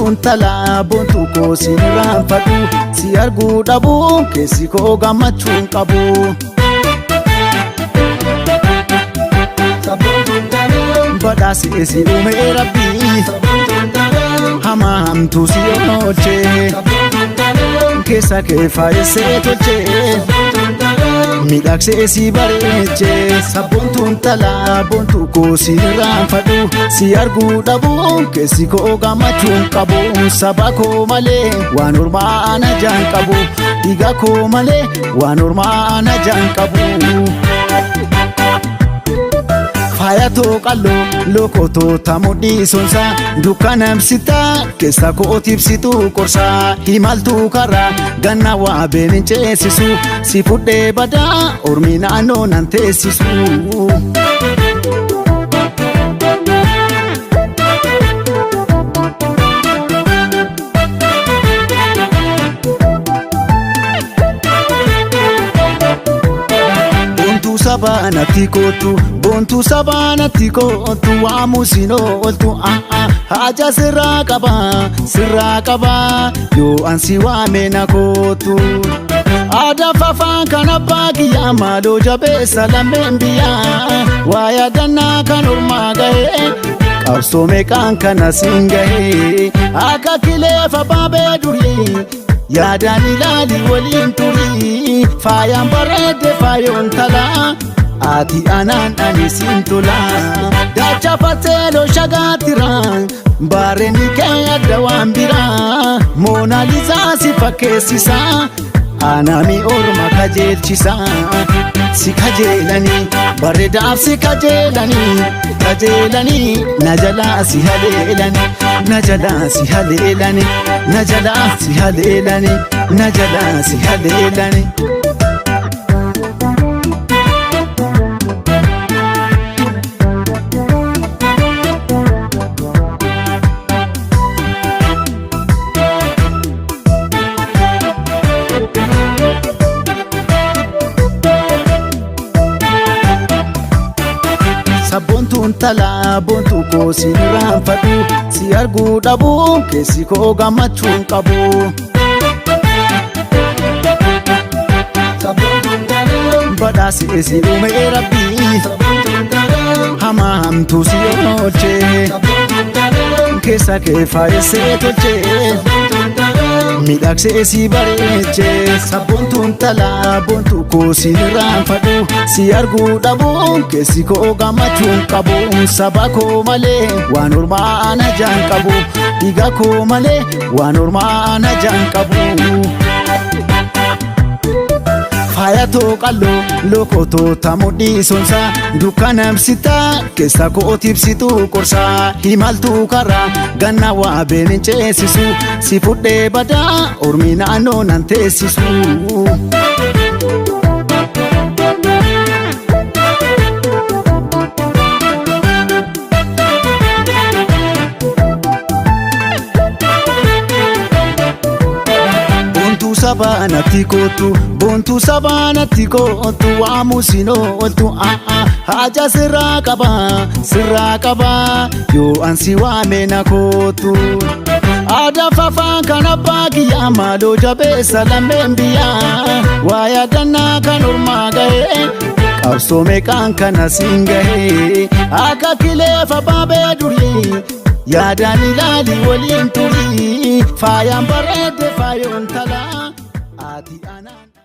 Sabboontuun talaa boontuu koo siin irraanfadhu si arguu dhabuu keessi koo gammachuu hin qabu. Badhaasi esi uumee rabbii hamaa hamtuu si oolchee keessa kee faayessee tolchee miidhagsee si bareechee. Sabboontuun talaa boontuu koo siin irraanfadhu si arguu dhabuu keessi koo gammachuu hin qabu. Saba koo malee waan ormaa ana jaan qabu dhiiga koo malee waan ormaa ana jaan qabu. Faayatoo qalloo lokotoo tamudhii sonsaa dukkanamsitaa keessa kooti ibsituu qorsaa himaltuu karaa ganna waa beenin ceesisu si fudhee badaa ormi naannoo nan teessisu. Sabaanatti kootu boontuu sabaanatti kootu waamu siin ooltu haja sirraa qaba yoo ansi waame na kootu. Aadaa fafaan kan abbaa kiyyaa maaloo jabeessa lammeen biyyaa waa yaadannaa kan ormaa gahee qabsoo meeqaan kan asiin gahee akka kileefa baabee durii yaadaan ilaali waliin turii faayaan bareedde faayoon talaa ati anaan ani siin tolaa. Dacha fatteeloo shagaattiraan bareedni kee adda waan biraa moonaalisaa si fakkeessisaa anami orma kajeelchisaa. Si kajeelanii bareedaaf si kajeelanii na jalaa si haleelanii na jalaa si haleelanii na jalaa si haleelanii na jalaa si haleelanii. Sabboontuun talaa boontuu koo siin irraanfadhu si arguu dhabuu keessi koo gammachuu hin qabu. Badhaasi esi uumee rabbii hamaa hamtuu si oolchee keessa kee faayessee tolchee miidhagsee si bareechee. Sabboontuun talaa boontuu koo siin irraanfadhu si arguu dhabuu keessi koo gammachuu hin qabu. Saba koo malee waan ormaa ana jaan qabu dhiiga koo malee waan ormaa ana jaan qabu. Faayatoo qalloo lokotoo tamudhii sonsaa dukkanamsitaa keessa kooti ibsituu qorsaa himaltuu karaa ganna waa beenin ceesisu si fudhee badaa ormi naannoo nan teessisu. Sabaanatti kootu boontuu sabaanatti kootu waamu siin ooltu haja sirraa qaba yoo ansi waame na kootu. Aadaa fafaan kan abbaa kiyyaa maaloo jabeessa lammeen biyyaa waa yaadannaa kan ormaa gahee qabsoo meeqaan kan asiin gahee akka kileefa baabee durii yaadaan ilaali waliin turii faayaan bareedde faayoon talaa ati anaan.